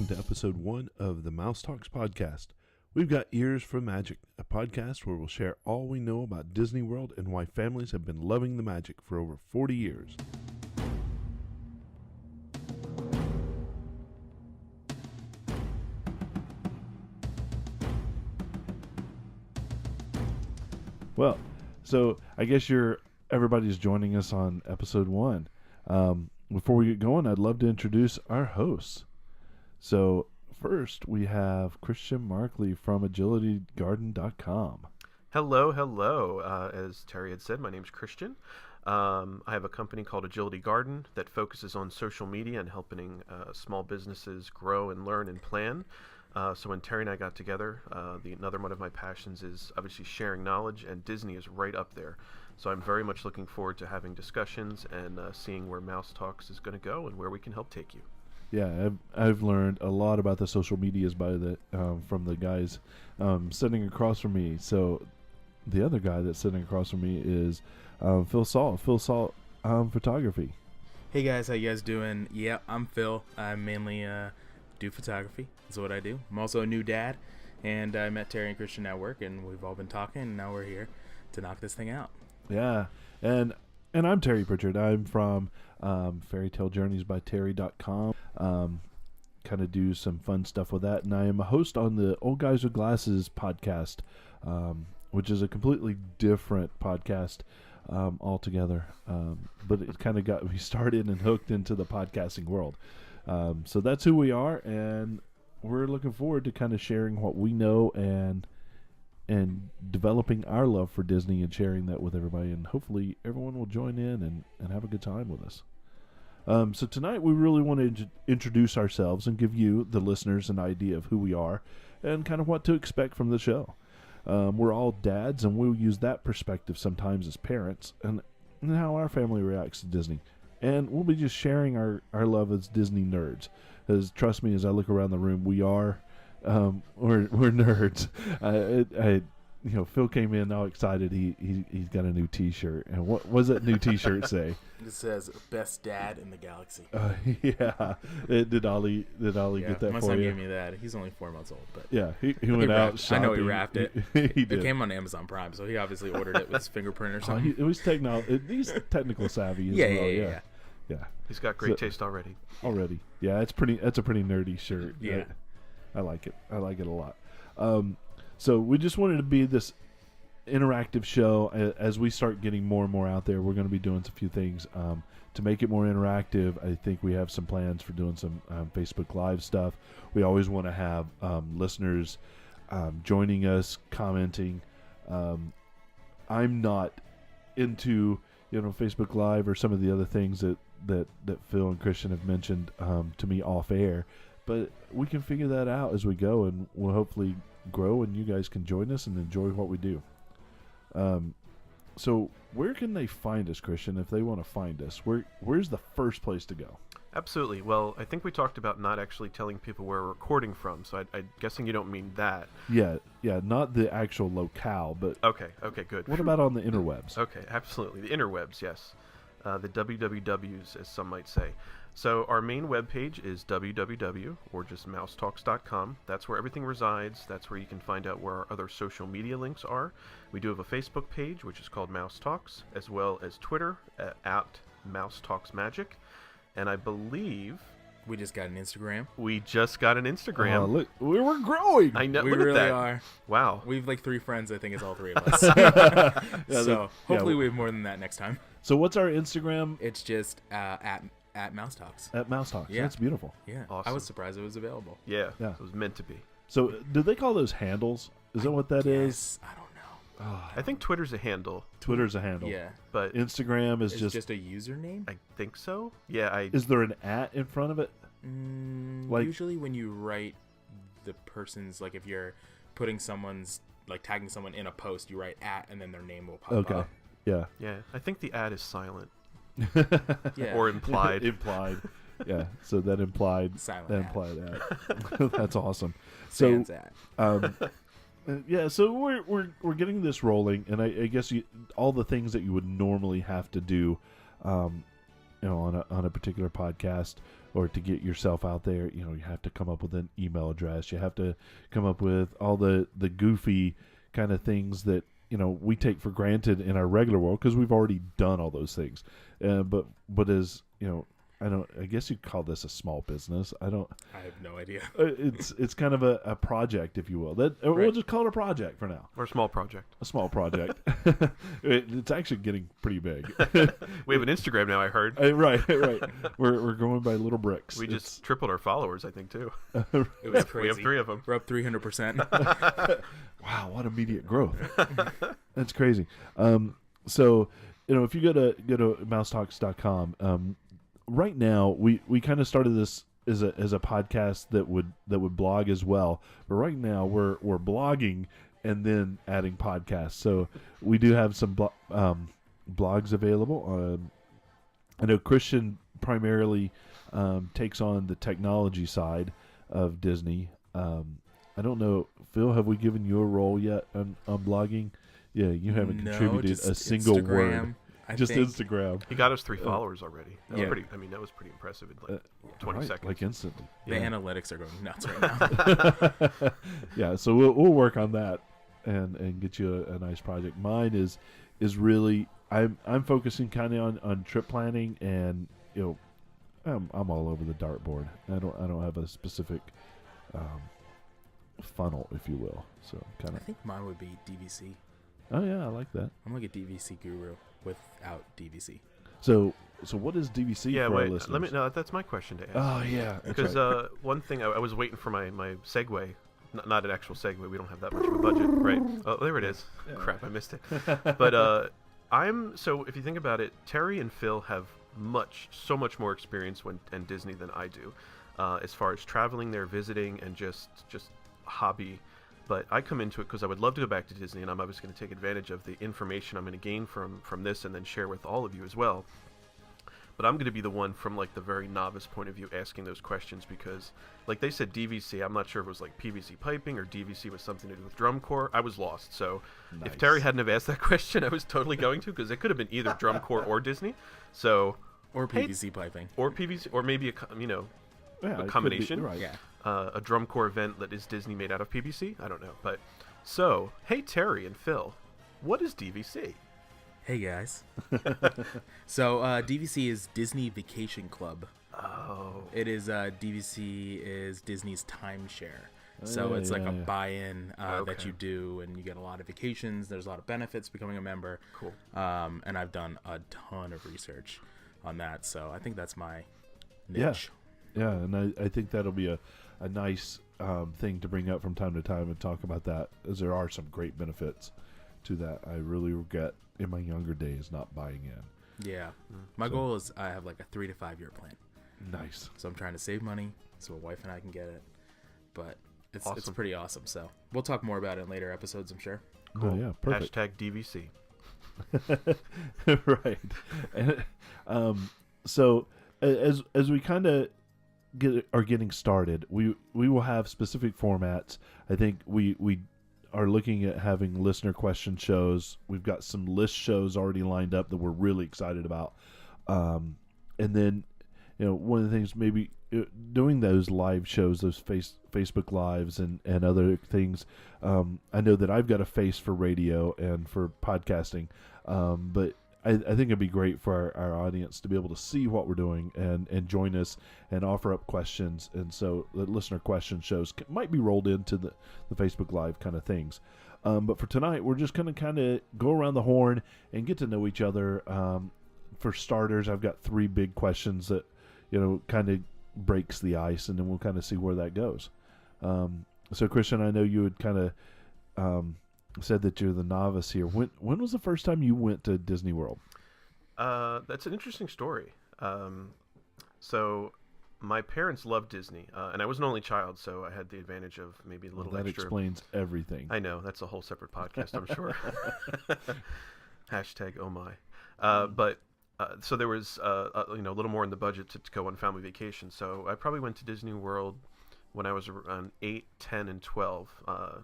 welcome to episode 1 of the MouseTalks podcast. We've got Ears for Magic, a podcast where we'll share all we know about Disney World and why families have been loving the magic for over 40 years. Well, so I guess everybody's joining us on episode 1. Before we get going, I'd love to introduce our hosts. So first, we have Christian Markley from agilitygarden.com. Hello. As Terry had said, my name's Christian. I have a company called Agility Garden that focuses on social media and helping small businesses grow and learn and plan. So when Terry and I got together, another one of my passions is obviously sharing knowledge, and Disney is right up there. So I'm very much looking forward to having discussions and seeing where MouseTalks is going to go and where we can help take you. Yeah, I've learned a lot about the social medias from the guys sitting across from me. So the other guy that's sitting across from me is Saul. Saul, photography. Hey guys, how you guys doing? Yeah, I'm Phil. I mainly do photography. That's what I do. I'm also a new dad, and I met Terry and Christian at work, and we've all been talking, and now we're here to knock this thing out. Yeah, and I'm Terry Pritchard. I'm from fairytalejourneysbyterry.com. Kind of do some fun stuff with that, and I am a host on the Old Guys with Glasses podcast, which is a completely different podcast altogether. But it kind of got me started and hooked into the podcasting world. So that's who we are, and we're looking forward to kind of sharing what we know and developing our love for Disney and sharing that with everybody, and hopefully everyone will join in and have a good time with us. So tonight we really want to introduce ourselves and give you, the listeners, an idea of who we are and kind of what to expect from the show. We're all dads, and we'll use that perspective sometimes as parents and how our family reacts to Disney. And we'll be just sharing our love as Disney nerds. Because trust me, as I look around the room, we're nerds. Phil came in all excited. He's got a new T-shirt. And what does that new T-shirt say? It says "Best Dad in the Galaxy." Yeah. Did Ollie get that my for son you? gave me that. He's only 4 months old, but yeah, he went out shopping. I know he wrapped it. He did. It came on Amazon Prime, so he obviously ordered it with his fingerprint or something. He's technical savvy as well. Yeah. He's got great taste already. Yeah, that's a pretty nerdy shirt. Yeah. I like it. I like it a lot. So we just wanted to be this interactive show. As we start getting more and more out there, we're going to be doing a few things to make it more interactive. I think we have some plans for doing some Facebook Live stuff. We always want to have listeners joining us, commenting. I'm not into Facebook Live or some of the other things that Phil and Christian have mentioned to me off air, but we can figure that out as we go, and we'll hopefully grow, and you guys can join us and enjoy what we do. So where can they find us, Christian, if they want to find us? Where's the first place to go? Absolutely. Well, I think we talked about not actually telling people where we're recording from, so I'm guessing you don't mean that. Yeah, not the actual locale, but... Okay, good. What about on the interwebs? Okay, absolutely. The interwebs, yes. The wwws, as some might say. So our main webpage is www, or just mousetalks.com. That's where everything resides. That's where you can find out where our other social media links are. We do have a Facebook page, which is called MouseTalks, as well as Twitter at MouseTalksMagic. And I believe... We just got an Instagram. Oh, look, we're growing. I know. We look really at that. are. Wow. We have like 3 friends, I think it's all 3 of us. So hopefully we have more than that next time. So what's our Instagram? It's just at MouseTalks. At MouseTalks. Yeah. That's beautiful. Yeah. Awesome. I was surprised it was available. Yeah. Yeah. It was meant to be. So do they call those handles? Is that what that is? I don't know. Oh, I think Twitter's a handle. Twitter's a handle. Yeah. But Instagram is It's just a username? I think so. Yeah. Is there an @ in front of it? Like- Usually when you write the person's, like if you're putting someone's, like tagging someone in a post, you write @ and then their name will pop up. Yeah. Yeah. I think the ad is silent. Yeah. Or implied. Implied. Yeah. So that implied. Silent That ad. implied that. That's awesome. Sans So ad. yeah. So we're getting this rolling, and I guess all the things that you would normally have to do on a particular podcast, or to get yourself out there, you have to come up with an email address. You have to come up with all the goofy kind of things that we take for granted in our regular world because we've already done all those things. But as I guess you'd call this a small business. I have no idea. It's kind of a project, if you will. We'll just call it a project for now. Or a small project. A small project. It's actually getting pretty big. We have an Instagram now, I heard. Right. We're going by little bricks. We just tripled our followers, I think, too. It was crazy. We have 3 of them. We're up 300%. Wow, what immediate growth. That's crazy. So, if you go to MouseTalks.com, right now we kind of started this as a podcast that would blog as well. But right now we're blogging and then adding podcasts. So we do have some blogs available. I know Christian primarily takes on the technology side of Disney. I don't know, Phil, have we given you a role yet on blogging? Yeah, you haven't contributed a single word. Instagram. He got us 3 followers already. That was pretty. That was pretty impressive in like 20 seconds. Like instantly. The analytics are going nuts right now. Yeah, so we'll work on that and get you a nice project. Mine is really I'm focusing kind of on trip planning, and I'm all over the dartboard. I don't have a specific funnel, if you will. So kind of. I think mine would be DVC. Oh yeah, I like that. I'm like a DVC guru without DVC. So what is DVC for our listeners? That's my question to ask. Oh yeah, because one thing I was waiting for my segue, not an actual segue. We don't have that much of a budget, right? Oh, there it is. Yeah. Crap, I missed it. But if you think about it, Terry and Phil have so much more experience in Disney than I do, as far as traveling there, visiting, and just hobby. But I come into it because I would love to go back to Disney, and I'm obviously going to take advantage of the information I'm going to gain from this and then share with all of you as well. But I'm going to be the one from like the very novice point of view asking those questions because, like they said, DVC, I'm not sure if it was like PVC piping or DVC was something to do with drum corps. I was lost. So if Terry hadn't have asked that question, I was totally going to, because it could have been either drum corps or Disney. So or PVC piping. Or PVC, or maybe a combination. Right. Yeah. A drum corps event that is Disney made out of PVC. I don't know. But so, hey, Terry and Phil, what is DVC? Hey, guys. So DVC is Disney Vacation Club. Oh. It is DVC is Disney's timeshare. So it's like a buy-in that you do, and you get a lot of vacations. There's a lot of benefits becoming a member. Cool. And I've done a ton of research on that, so I think that's my niche. Yeah, and I think that'll be a nice thing to bring up from time to time and talk about that, as there are some great benefits to that. I really regret in my younger days not buying in. Yeah. My goal is I have like a 3 to 5 year plan. Nice. So I'm trying to save money so my wife and I can get it. But it's awesome. It's pretty awesome. So we'll talk more about it in later episodes, I'm sure. Cool. Oh, yeah, perfect. #DVC. Right. And, so as we kind of are getting started, we will have specific formats. I think we are looking at having listener question shows. We've got some list shows already lined up that we're really excited about. And then, one of the things, maybe doing those live shows, those Facebook lives and other things. I know that I've got a face for radio and for podcasting, but I think it'd be great for our audience to be able to see what we're doing and join us and offer up questions. And so the listener question shows might be rolled into the Facebook Live kind of things. But for tonight, we're just going to kind of go around the horn and get to know each other. For starters, I've got 3 big questions that, kind of breaks the ice, and then we'll kind of see where that goes. So, Christian, I know you had kind of said that you're the novice here. When was the first time you went to Disney World? That's an interesting story. So my parents loved Disney, and I was an only child, so I had the advantage of maybe a little that extra. That explains everything. I know. That's a whole separate podcast, I'm sure. #oh my. But so there was a little more in the budget to go on family vacation. So I probably went to Disney World when I was around 8, 10, and 12.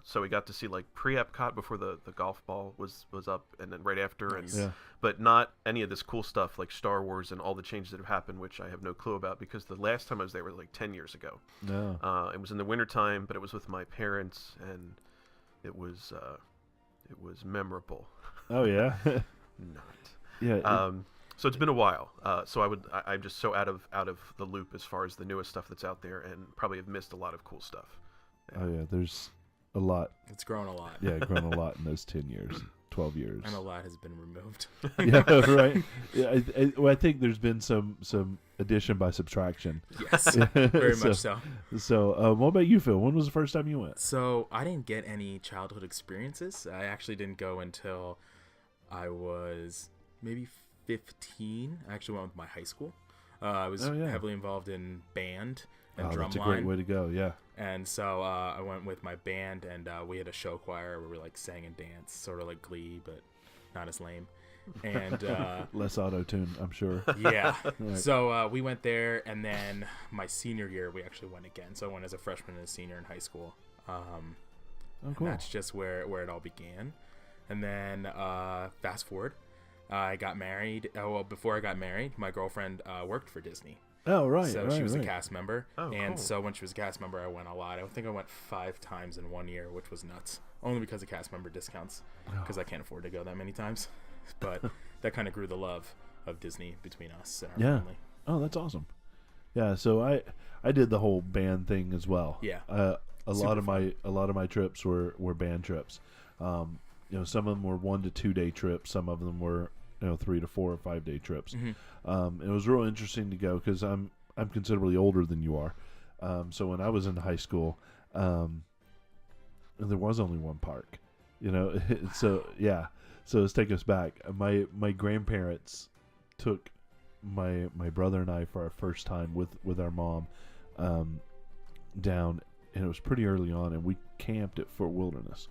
So we got to see like pre-Epcot before the golf ball was up, and then right after, and but not any of this cool stuff like Star Wars and all the changes that have happened, which I have no clue about because the last time I was there was like 10 years ago. No. It was in the wintertime, but it was with my parents, and it was memorable. Oh yeah. Not. Yeah. So it's been a while. So I'm just so out of the loop as far as the newest stuff that's out there, and probably have missed a lot of cool stuff. Oh yeah, there's a lot. It's grown a lot. Yeah, grown a lot in those 10 years, 12 years. And a lot has been removed. Yeah, right. Yeah, I think there's been some addition by subtraction. Yes, very much so. So, what about you, Phil? When was the first time you went? So I didn't get any childhood experiences. I actually didn't go until I was maybe 15. I actually went with my high school. I was heavily involved in band and drumline. That's a great way to go, yeah. And so I went with my band, and we had a show choir where we like sang and danced, sort of like Glee, but not as lame. And less auto-tune, I'm sure. Yeah. Right. So we went there, and then my senior year we actually went again. So I went as a freshman and a senior in high school. Oh, cool. That's just where it all began. And then fast forward. I got married. Well, before I got married, my girlfriend worked for Disney. Oh, right. So she was a cast member. Oh, and cool. So when she was a cast member, I went a lot. I think I went 5 times in 1 year, which was nuts. Only because of cast member discounts, because I can't afford to go that many times. But that kind of grew the love of Disney between us and our family. Oh, that's awesome. Yeah, so I did the whole band thing as well. Yeah. A lot of my trips were band trips. Some of them were 1 to 2 day trips. Some of them were 3 to 4 or 5 day trips. Mm-hmm. It was real interesting to go because I'm considerably older than you are. So when I was in high school, there was only one park. So yeah. So let's take us back. My grandparents took my brother and I for our first time with our mom down, and it was pretty early on, and we camped at Fort Wilderness.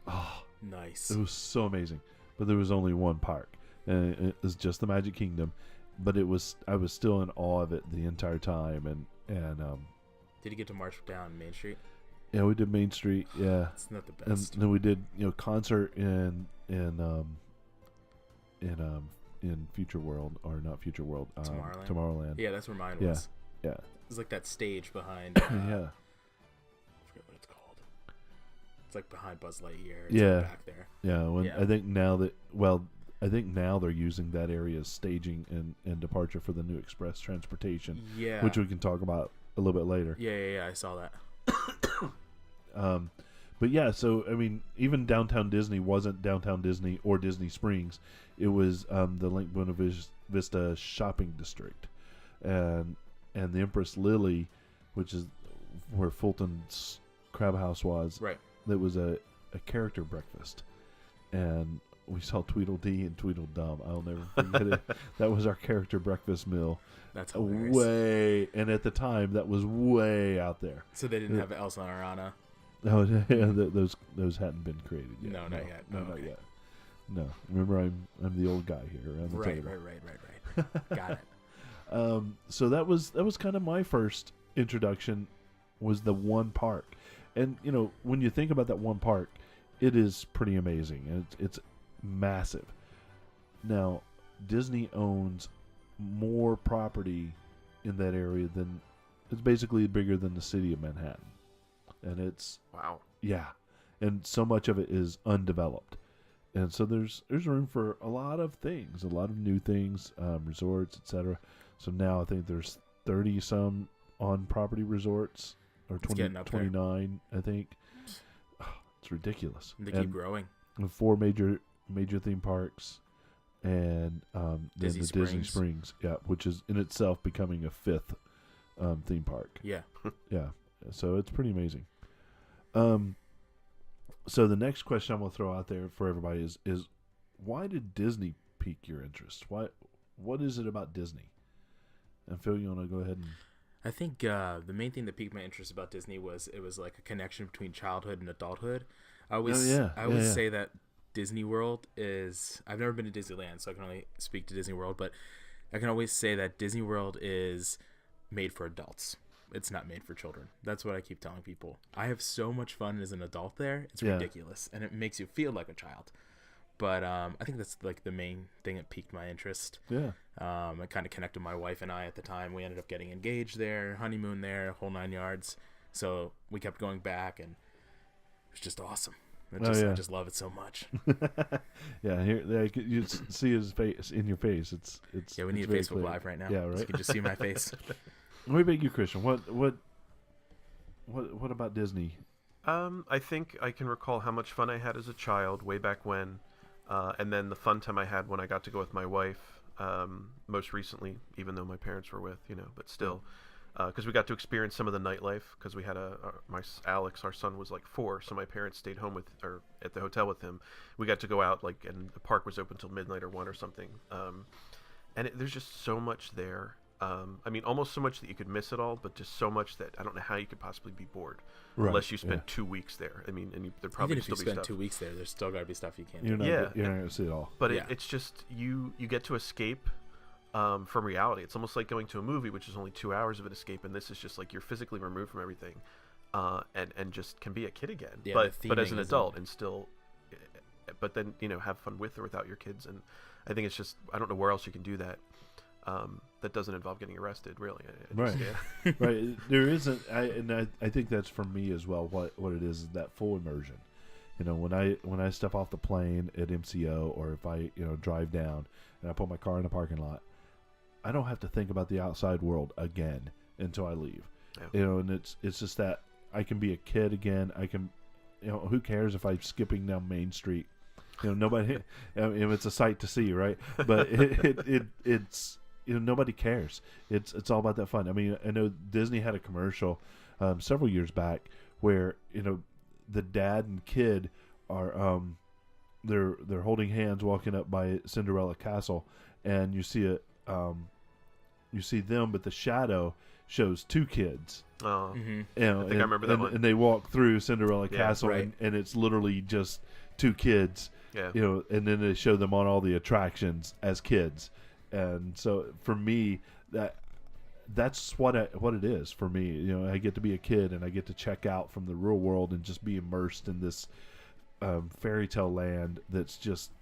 Oh, nice! It was so amazing, but there was only one park, and it was just the Magic Kingdom. But I was still in awe of it the entire time, and did you get to march down Main Street? Yeah, we did Main Street. Yeah, it's not the best. And then we did concert in Future World, or not Future World, Tomorrowland. Yeah, that's where mine was. Yeah. It's like that stage behind. Yeah. I forget what it's called. It's like behind Buzz Lightyear. It's yeah. Like back there. Yeah. I think now they're using that area as staging and departure for the new express transportation. Yeah. Which we can talk about a little bit later. Yeah. I saw that. But yeah, so I mean, even downtown Disney wasn't downtown Disney or Disney Springs. It was the Lake Buena Vista shopping district, and the Empress Lily, which is where Fulton's Crab House was. Right. That was a character breakfast, and we saw Tweedledee and Tweedledum. I'll never forget it. That was our character breakfast meal. That's hilarious. And at the time, that was way out there. So they didn't have Elsa and Anna. No, those hadn't been created yet. No, not yet. No, not yet. No, remember I'm the old guy here around the table. Right. Got it. So that was kind of my first introduction, was the one park, and when you think about that one park, it is pretty amazing, and it's massive. Now, Disney owns more property in that area than it's basically bigger than the city of Manhattan. And it's and so much of it is undeveloped, and so there's room for a lot of things, a lot of new things, resorts, etc. So now I think there's 30 some on property resorts, or 29 I think. It's ridiculous. They keep growing. 4 major theme parks, and then the Disney Springs, which is in itself becoming a 5th theme park. Yeah. So it's pretty amazing. So the next question I'm going to throw out there for everybody is why did Disney pique your interest? What is it about Disney? And Phil, you want to go ahead and... I think the main thing that piqued my interest about Disney was it was like a connection between childhood and adulthood. I always say that Disney World is... I've never been to Disneyland, so I can only speak to Disney World, but I can always say that Disney World is made for adults. it's not made for children. That's what I keep telling people. I have so much fun as an adult there. It's Yeah. ridiculous, and it makes you feel like a child. But I think that's like the main thing that piqued my interest. Yeah. I kind of connected my wife and I at the time. We ended up getting engaged there, honeymoon there, whole 9 yards. So we kept going back, and it was just awesome. I just love it so much. Yeah, here you see his face in your face. It's Yeah, we need it's a very Facebook clear. Live right now. Yeah, So right. you can just see my face. What about you, Christian? What about Disney? I think I can recall how much fun I had as a child way back when, and then the fun time I had when I got to go with my wife. Most recently, even though my parents were with, but still, because we got to experience some of the nightlife. Because we had Alex, our son, was like 4, so my parents stayed home at the hotel with him. We got to go out and the park was open till midnight or 1 or something. And there's just so much there. Almost so much that you could miss it all, but just so much that I don't know how you could possibly be bored unless you spent 2 weeks there. There'd probably Even if still you be spend stuff. 2 weeks there, there's still got to be stuff you can't You're do. not going to see it all. But Yeah. it's just you get to escape from reality. It's almost like going to a movie, which is only 2 hours of an escape, and this is just like you're physically removed from everything, and just can be a kid again. Yeah, but as an theming is adult and still, but then have fun with or without your kids. And I think it's just I don't know where else you can do that. That doesn't involve getting arrested, really. Right. Right. There isn't, I think that's for me as well. What it is that full immersion. When I step off the plane at MCO, or if I drive down and I put my car in a parking lot, I don't have to think about the outside world again until I leave. Yeah. And it's just that I can be a kid again. I can, who cares if I'm skipping down Main Street? Nobody. It's a sight to see, right? But it's. Nobody cares. It's all about that fun. I know Disney had a commercial several years back where the dad and kid are they're holding hands walking up by Cinderella Castle, and you see them, but the shadow shows 2 kids. Oh, Mm-hmm. I think I remember that one. And they walk through Cinderella Castle, right. and it's literally just 2 kids. Yeah. And then they show them on all the attractions as kids. And so for me, that's what it is for me. I get to be a kid, and I get to check out from the real world and just be immersed in this fairy tale land. That's just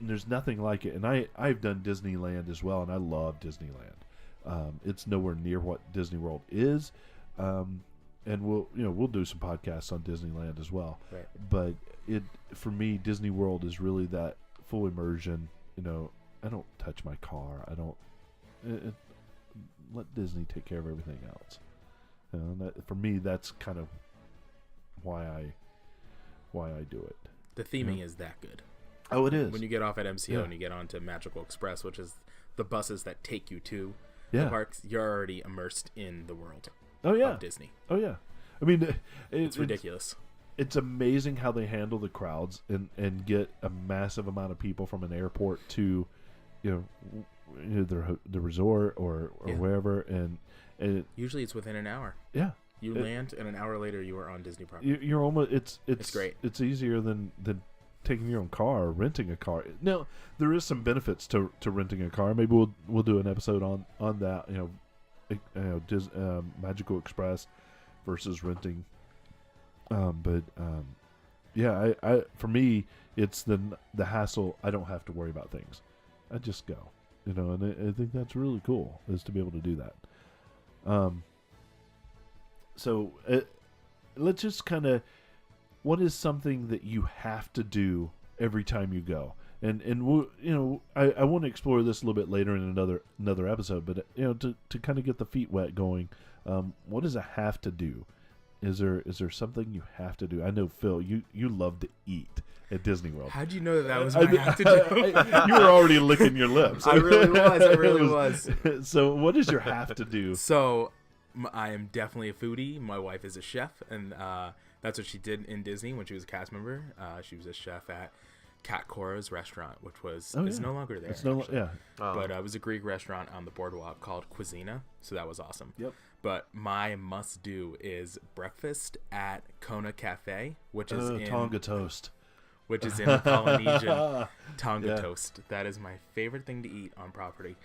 there's nothing like it. And I've done Disneyland as well, and I love Disneyland. It's nowhere near what Disney World is, and we'll do some podcasts on Disneyland as well. Right. But for me, Disney World is really that full immersion. I don't touch my car. I don't let Disney take care of everything else. For me, that's kind of why I do it. The theming is that good. Oh, it is. When you get off at MCO Yeah. and you get onto Magical Express, which is the buses that take you to Yeah. the parks, you're already immersed in the world Oh yeah. of Disney. Oh yeah. It's ridiculous. It's amazing how they handle the crowds and get a massive amount of people from an airport to, the resort or Yeah. wherever, and Usually it's within an hour. yeah. You land, and an hour later you are on Disney property. You're almost it's great. It's easier than taking your own car or renting a car. Now there is some benefits to renting a car. Maybe we'll do an episode on that. Magical Express versus renting. Yeah, I for me it's the hassle. I don't have to worry about things. I just go, and I think that's really cool is to be able to do that. So let's just kind of, what is something that you have to do every time you go? And we'll, I want to explore this a little bit later in another episode, but to kind of get the feet wet going, what does a have to do? Is there something you have to do? I know, Phil, you love to eat at Disney World. How'd you know that was my have to do? You were already licking your lips. I really was. So what is your have to do? So I am definitely a foodie. My wife is a chef, and that's what she did in Disney when she was a cast member. She was a chef at Cat Cora's restaurant, which is no longer there. It's no, actually. yeah. But it was a Greek restaurant on the boardwalk called Cuisina, so that was awesome. Yep. But my must-do is breakfast at Kona Cafe, which is in Tonga toast. which is in Polynesian Tonga Yeah. toast. That is my favorite thing to eat on property.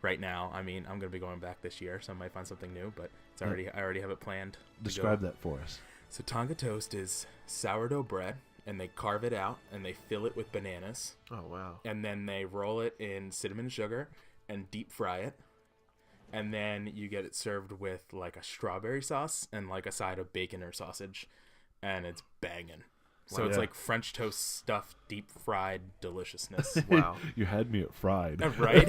right now. I mean, I'm gonna be going back this year, so I might find something new. But I already have it planned. Describe that for us. So Tonga toast is sourdough bread, and they carve it out and they fill it with bananas. Oh wow! And then they roll it in cinnamon sugar and deep fry it. And then you get it served with like a strawberry sauce and like a side of bacon or sausage, and it's banging. So it's like French toast stuffed, deep fried deliciousness. Wow. You had me at fried. Right?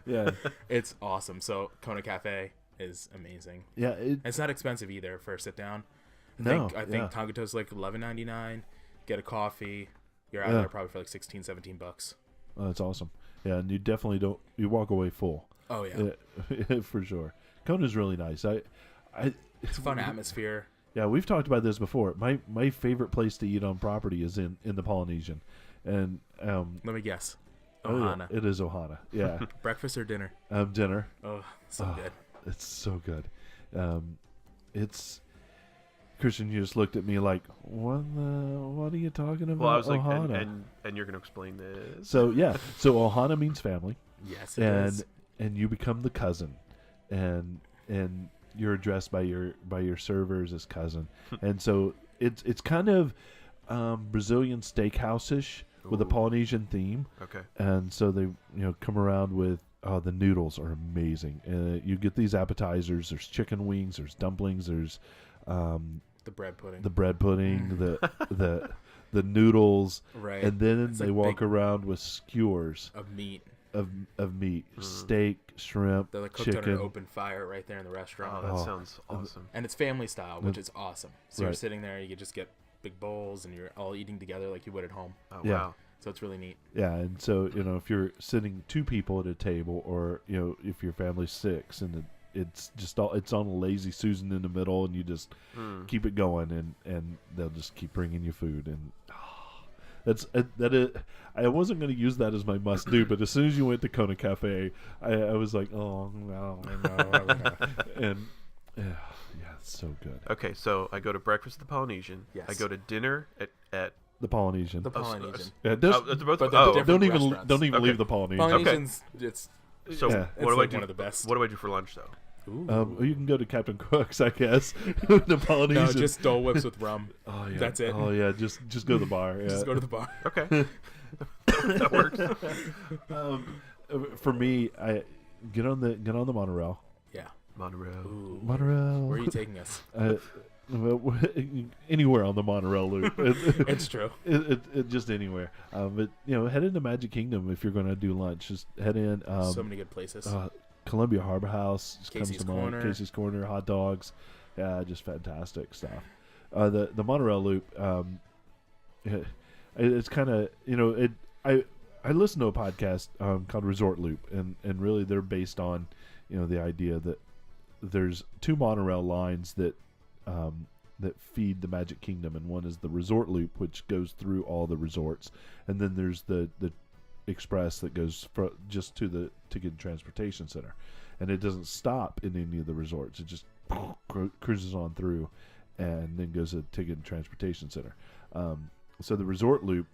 Yeah. It's awesome. So Kona Cafe is amazing. Yeah. It's not expensive either for a sit down. I think Tonga toast is like $11.99. Get a coffee. You're out there probably for like $16-17. Oh, that's awesome. Yeah, and you definitely you walk away full. Oh yeah. For sure. Kona's really nice. It's a fun atmosphere. Yeah, we've talked about this before. My favorite place to eat on property is in the Polynesian, and let me guess, Ohana. It is Ohana. Yeah. Breakfast or dinner? Dinner. Oh, so good. It's so good. It's Christian. You just looked at me like, what are you talking about? Well, I was like, Ohana? and you're gonna explain this. So Ohana means family. Yes, it is. And you become the cousin, and you're addressed by your servers as cousin, and so it's kind of Brazilian steakhouse-ish with a Polynesian theme. Okay. And so they come around with the noodles are amazing. You get these appetizers. There's chicken wings. There's dumplings. There's the bread pudding. The noodles. Right. And then it's they walk around with skewers of meat. Of meat, steak, shrimp, they're like cooked chicken. under open fire right there in the restaurant. Oh, that sounds awesome. And it's family style, which is awesome. So Right. you're sitting there, you can just get big bowls, and you're all eating together like you would at home. Oh, Yeah. wow. So it's really neat. Yeah, and so if you're sitting two people at a table, or if your family's six, and it's just it's on a lazy Susan in the middle, and you just keep it going, and they'll just keep bringing you food, and I wasn't going to use that as my must do, but as soon as you went to Kona Cafe, I was like, oh no, and it's so good. Okay, so I go to breakfast at the Polynesian. Yes. I go to dinner at The Polynesian. The Polynesian. Yeah, both. But Oh, different don't even restaurants. leave the Polynesian. Polynesian's, it's so Yeah. what do I like do? one of the best. What do I do for lunch though? Ooh. You can go to Captain Cook's, I guess. The Polynesian. No, just Dole Whips with rum. Oh yeah, That's it. Oh yeah, just go to the bar. Yeah. Just go to the bar. Okay, that works. For me, I get on the monorail. Yeah. Monorail. Ooh. Monorail. Where are you taking us? Well, anywhere on the monorail loop. It's true. It just anywhere. But head into Magic Kingdom if you're going to do lunch. Just head in. So many good places. Columbia Harbor House just Casey's comes to mind. Corner. Casey's Corner, hot dogs. Yeah, just fantastic stuff. The monorail loop. It's kind of I listen to a podcast called Resort Loop, and really they're based on the idea that there's two monorail lines that feed the Magic Kingdom, and one is the Resort Loop, which goes through all the resorts, and then there's the express that goes just to the Ticket and Transportation Center, and it doesn't stop in any of the resorts. It just cruises on through, and then goes to Ticket and Transportation Center. So the Resort Loop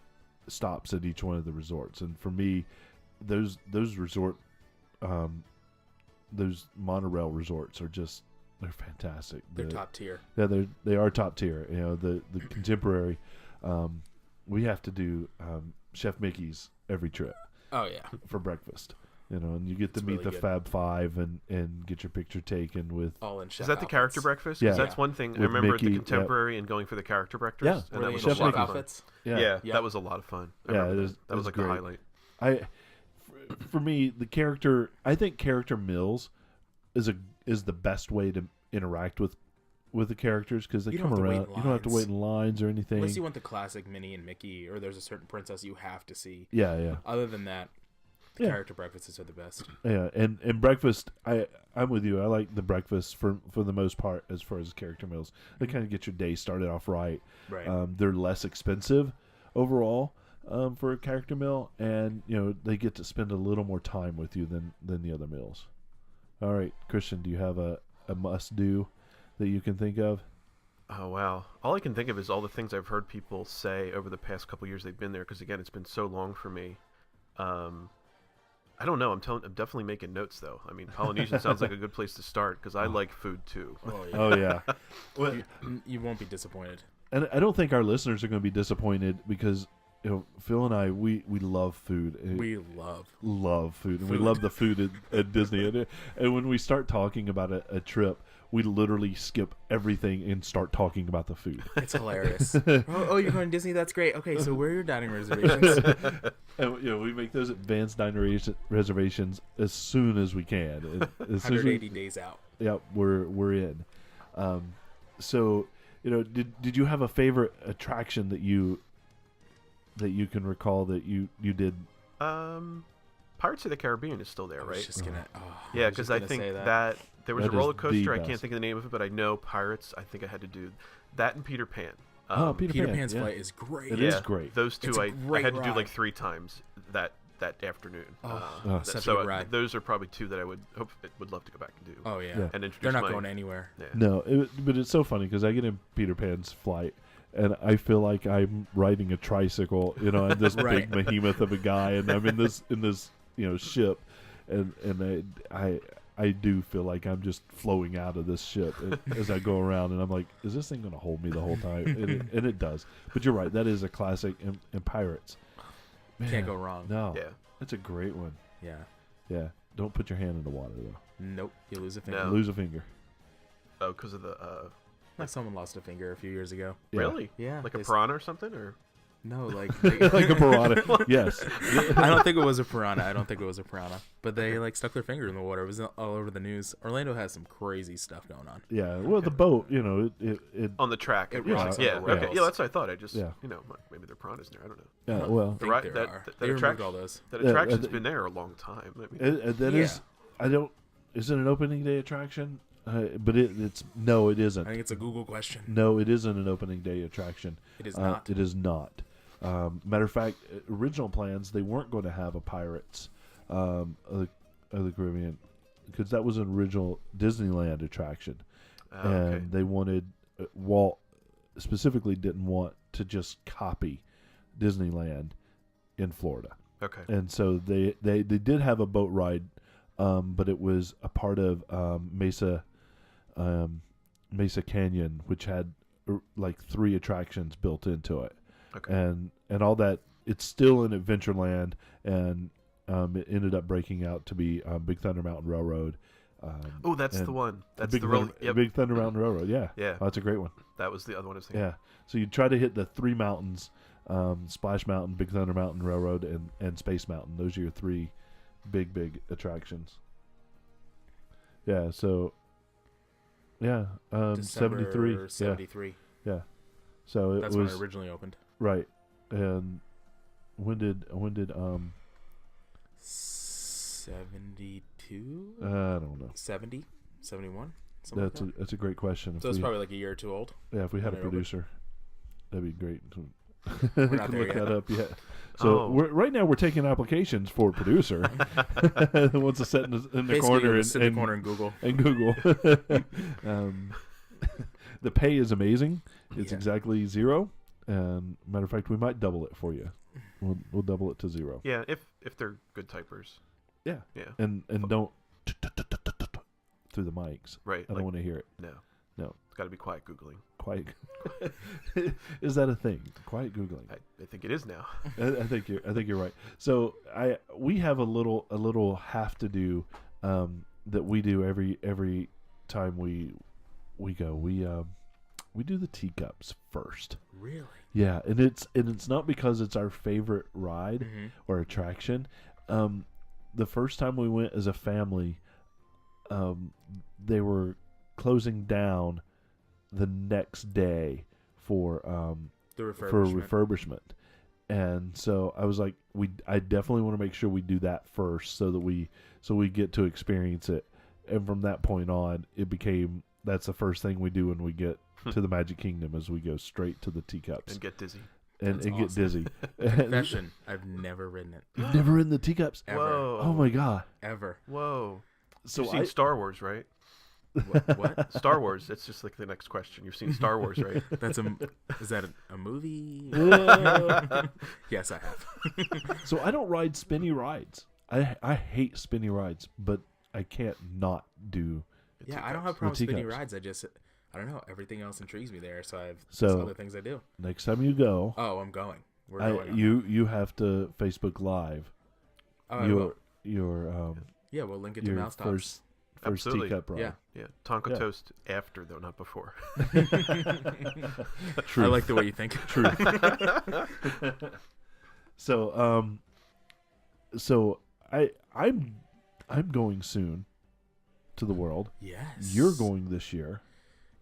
stops at each one of the resorts, and for me, those monorail resorts are just they're fantastic. They're top tier. Yeah, they are top tier. The contemporary. We have to do Chef Mickey's every trip. Oh yeah. For breakfast. And you get to It's meet really the good. Fab Five and get your picture taken with. All in chef Is that the outfits. character breakfast? Yeah. 'Cause that's one thing. I With remember at Mickey, the contemporary and going for the character breakfast. Yeah. and Were that they was in a Chef chef lot of fun. outfits? Yeah, Yeah. that was a lot of fun. I Yeah, remember it is- that was it's like great. the highlight. For me, I think character meals is the best way to interact with the characters, because they You don't come have to wait around. in You don't have to lines. wait in lines or anything. Unless you want the classic Minnie and Mickey, or there's a certain princess you have to see. Yeah. Other than that, the Yeah. character breakfasts are the best. Yeah, and breakfast, I'm with you. I like the breakfast for the most part as far as character meals. They kind of get your day started off right. Right. They're less expensive overall for a character meal, and they get to spend a little more time with you than the other meals. All right, Christian, do you have a must do that you can think of? Oh wow! All I can think of is all the things I've heard people say over the past couple years they've been there. Because again, it's been so long for me. I don't know. I'm definitely making notes though. I mean, Polynesian sounds like a good place to start because I like food too. Oh yeah. Oh yeah. Well, You won't be disappointed. and I don't think our listeners are going to be disappointed because Phil and I we love food. We love Food, and we love the food at Disney. And when we start talking about a trip, we literally skip everything and start talking about the food. It's hilarious. Oh, you're going to Disney? That's great. Okay, so where are your dining reservations? And we make those advanced dining reservations as soon as we can. As soon as 180 days out. Yep, we're in. So did you have a favorite attraction that you can recall that you did? Pirates of the Caribbean is still there, I right? was just gonna. Yeah, because I think that there was That a roller is the coaster. I best. can't think of the name of it, but I know Pirates. I think I had to do that and Peter Pan. Peter Pan, Pan's yeah. flight is great. It is great. Those two It's a I great had to do ride. like 3 times that afternoon. Such a so good ride. those are probably 2 that I would love to go back and do. Oh yeah. Yeah. And introduce They're not my, going anywhere. Yeah. No, but it's so funny because I get in Peter Pan's flight, and I feel like I'm riding a tricycle, and this Right. big behemoth of a guy, and I'm in this ship, and I do feel like I'm just flowing out of this ship as I go around, and I'm like, is this thing going to hold me the whole time? And it does. But you're right, that is a classic in Pirates. Man, Can't go wrong. No, Yeah. that's a great one. Yeah. Yeah, don't put your hand in the water though. Nope. You lose a finger. No. Lose a finger. Oh, because of the Someone lost a finger a few years ago. Yeah. really? Yeah. Like a they piranha or something, or No, like Like a piranha. Yes. I don't think it was a piranha. But they stuck their finger in the water. It was all over the news. Orlando has some crazy stuff going on. Yeah. Well, the boat, it on the track. It rocks. rocks on Yeah. the Okay. rails. Yeah, that's what I thought. I just Yeah. maybe there are piranhas in there. I don't know. yeah, well, I think right- there that- are. that They removed attraction- all those. That Yeah, attraction's I been there a long time. I mean, that is. Is it an opening day attraction? But it's no, it isn't. I think it's a Google question. No, it isn't an opening day attraction. It is not. It is not. Matter of fact, original plans they weren't going to have a Pirates of the Caribbean because that was an original Disneyland attraction, and okay. they wanted Walt specifically didn't want to just copy Disneyland in Florida, Okay. and so they did have a boat ride, but it was a part of Mesa Canyon, which had like 3 attractions built into it. Okay. And all that, it's still in Adventureland, and it ended up breaking out to be Big Thunder Mountain Railroad. Oh, that's and the one. That's Big the real. Thunder, Yep. Big Thunder Mountain Railroad, yeah. Yeah. Oh, that's a great one. That was the other one I was thinking. Yeah. So you try to hit the 3 mountains, Splash Mountain, Big Thunder Mountain Railroad, and Space Mountain. Those are your 3 big attractions. Yeah, so... Yeah, December 73. 73. Yeah. So it That's was... when it originally opened. Right. And when did 72? I don't know. 70? 71? Something like that. That's a great question. If So it's we, probably like a year or 2 old. if we had a when it opened. producer, that'd be great. We're We not can there look yet. that up yet. So right now we're taking applications for a producer who wants to sit in the Basically, corner you'll sit in the corner and and Google. Google. The pay is amazing. It's Yeah. exactly 0. And matter of fact, we might double it for you. We'll double it to 0. Yeah. If they're good typers. Yeah. Yeah. And don't through the mics. Right. I don't want to hear it. No. No. It's got to be quiet googling. Quiet. Is that a thing? Quiet googling. I think it is now. I think you're right. So we have a little have to do that we do every time we go. We do the teacups first. Really? Yeah, and it's not because it's our favorite ride Mm-hmm. or attraction. The first time we went as a family, they were closing down the next day for The refurbishment. refurbishment. And so I was like, I definitely want to make sure we do that first so we get to experience it. And from that point on, that's the first thing we do when we get to the Magic Kingdom, is we go straight to the teacups And get dizzy. and That's get awesome. dizzy. Confession. I've never ridden it. You've never ridden the teacups? Ever. Whoa. Oh my god! Ever. Whoa. So You've seen Star Wars, right? What? Star Wars. That's just like the next question. You've seen Star Wars, right? Is that a movie? Whoa. Yes, I have. So I don't ride spinny rides. I hate spinny rides, but I can't not do. Yeah, I don't have problems with spinny rides. I don't know. Everything else intrigues me there, so I have some other things I do. Next time you go, I'm going. We're going. You have to Facebook Live. Oh, your yeah, we'll link it to your MouseTalks. first teacup ride. Yeah. Tonka toast after though, not before. I like the way you think. True. So I'm going soon to the world. Yes. You're going this year.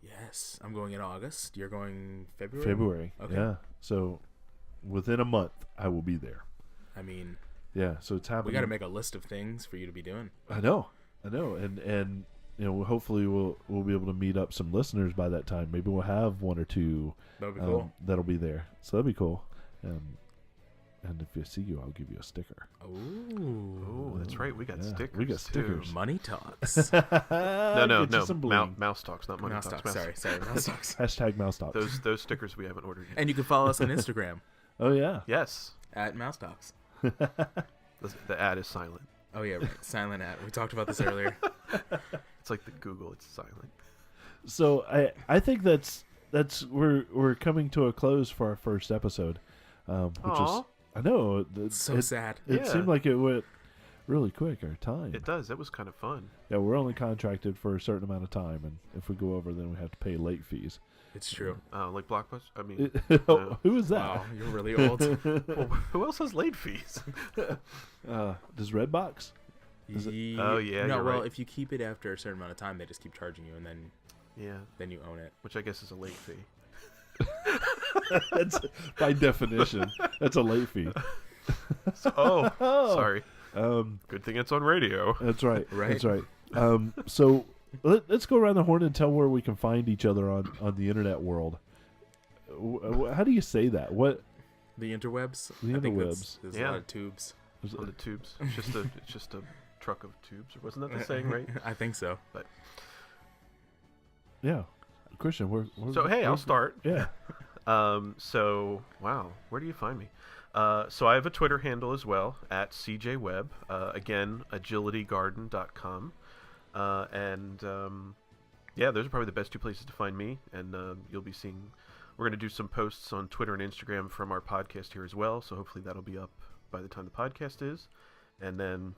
Yes, I'm going in August. You're going February. February. Okay. Yeah. So within a month, I will be there. I mean, yeah. So it's happening. We got to make a list of things for you to be doing. I know, and hopefully we'll be able to meet up some listeners by that time. Maybe we'll have one or two. That'll be cool. That'll be there. So that'd be cool. And if I see you, I'll give you a sticker. Oh, that's right. We got stickers. We got stickers. Too. Money talks. No. Mouse Talks, not Money Talks. Sorry, Mouse Talks. Hashtag Mouse Talks. Those stickers we haven't ordered yet. And you can follow us on Instagram. Oh yeah. Yes. At Mouse Talks. The ad is silent. Oh yeah, right. Silent ad. We talked about this earlier. It's like the Google. It's silent. So I think that's we're coming to a close for our first episode, which is. I know. It's so sad. It seemed like it went really quick, our time. It does. It was kind of fun. Yeah, we're only contracted for a certain amount of time, and if we go over, then we have to pay late fees. It's true. Like Blockbuster? I mean... Who is that? Wow, you're really old. Well, who else has late fees? Does Redbox? Oh, yeah, No, you're well, right. if you keep it after a certain amount of time, they just keep charging you, and then you own it. Which I guess is a late fee. That's by definition. That's a late fee. Sorry. Good thing it's on radio. That's right. Right. That's right. So let's go around the horn and tell where we can find each other on the internet world. How do you say that? What? The interwebs. The interwebs. There's a lot of tubes. On the tubes. It's just a truck of tubes. Wasn't that the saying, right? I think so. But yeah, Christian. I'll start. Yeah. So wow, where do you find me? So I have a Twitter handle as well at CJWeb. Again, agilitygarden.com. Those are probably the best two places to find me. And you'll be seeing. We're going to do some posts on Twitter and Instagram from our podcast here as well. So hopefully that'll be up by the time the podcast is. And then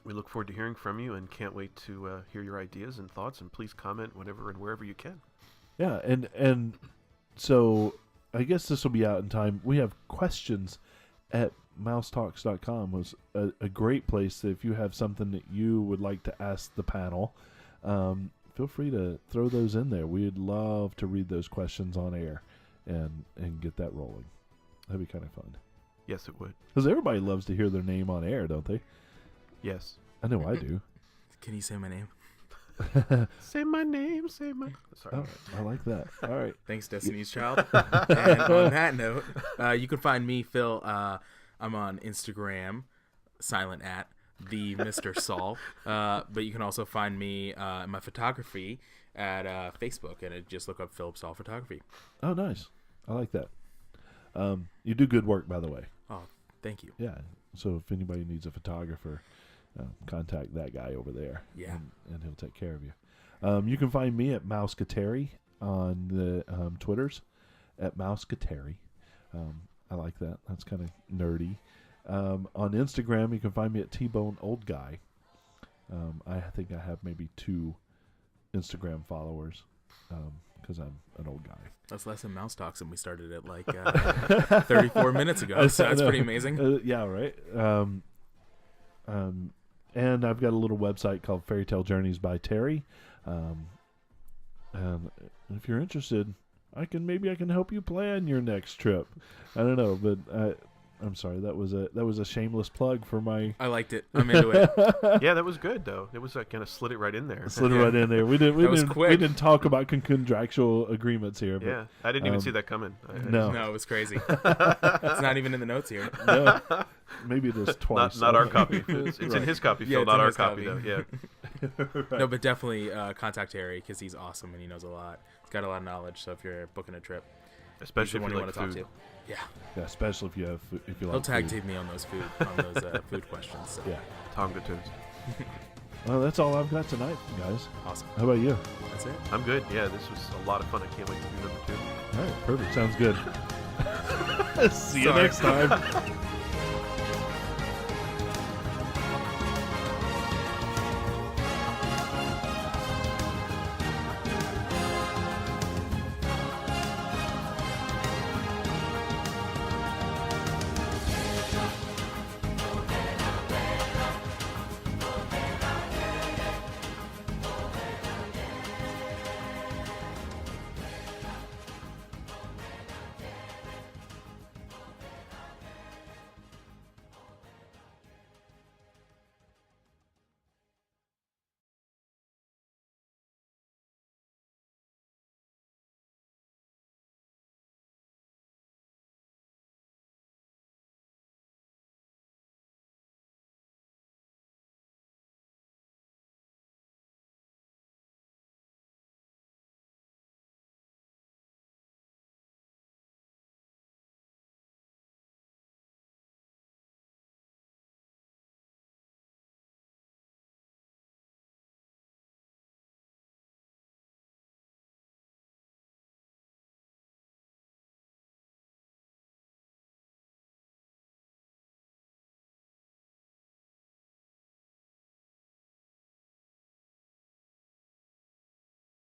we look forward to hearing from you and can't wait to hear your ideas and thoughts. And please comment whenever and wherever you can. Yeah, and so I guess this will be out in time. We have questions at MouseTalks.com. Was a great place if you have something that you would like to ask the panel. Feel free to throw those in there. We'd love to read those questions on air and get that rolling. That'd be kind of fun. Yes, it would. Because everybody loves to hear their name on air, don't they? Yes. I know I do. Can you say my name? Say my name. Say my... Sorry. Oh, I like that. All right. Thanks, Destiny's Child. And on that note, you can find me, Phil. I'm on Instagram, silent at the Mr. Saul. But you can also find me in my photography at Facebook, and just look up Philip Saul Photography. Oh, nice. I like that. You do good work, by the way. Oh, thank you. Yeah. So if anybody needs a photographer, contact that guy over there. Yeah. And he'll take care of you. You can find me at MouseCateri on the Twitters, at MouseCateri. I like that. That's kind of nerdy. On Instagram, you can find me at T-Bone Old Guy. I think I have maybe 2 Instagram followers because I'm an old guy. That's less than Mouse Talks, and we started it like 34 minutes ago, so that's pretty amazing. Yeah, right. And I've got a little website called Fairy Tale Journeys by Terry. And if you're interested, I can help you plan your next trip. I don't know, but I'm sorry, that was a shameless plug for my. I liked it. I'm into it. Yeah, that was good though. It was like kind of slid it right in there. Right in there. We didn't talk about contractual agreements here. But, yeah, I didn't even see that coming. No, it was crazy. It's not even in the notes here. No, maybe it is twice. Not our copy. It's in his copy, Phil. Not our copy though. Yeah. Right. No, but definitely contact Terry because he's awesome and he knows a lot. He's got a lot of knowledge. So if you're booking a trip, Especially if one you you like want to food. talk to. Yeah, Yeah, especially if you have if you he'll like tag food. team me on those food questions. So. Yeah. Tonga toast. Well, that's all I've got tonight, guys. Awesome. How about you? That's it. I'm good. Yeah, this was a lot of fun. I can't wait to do number 2. All right, perfect. Sounds good. See you Sorry. next time.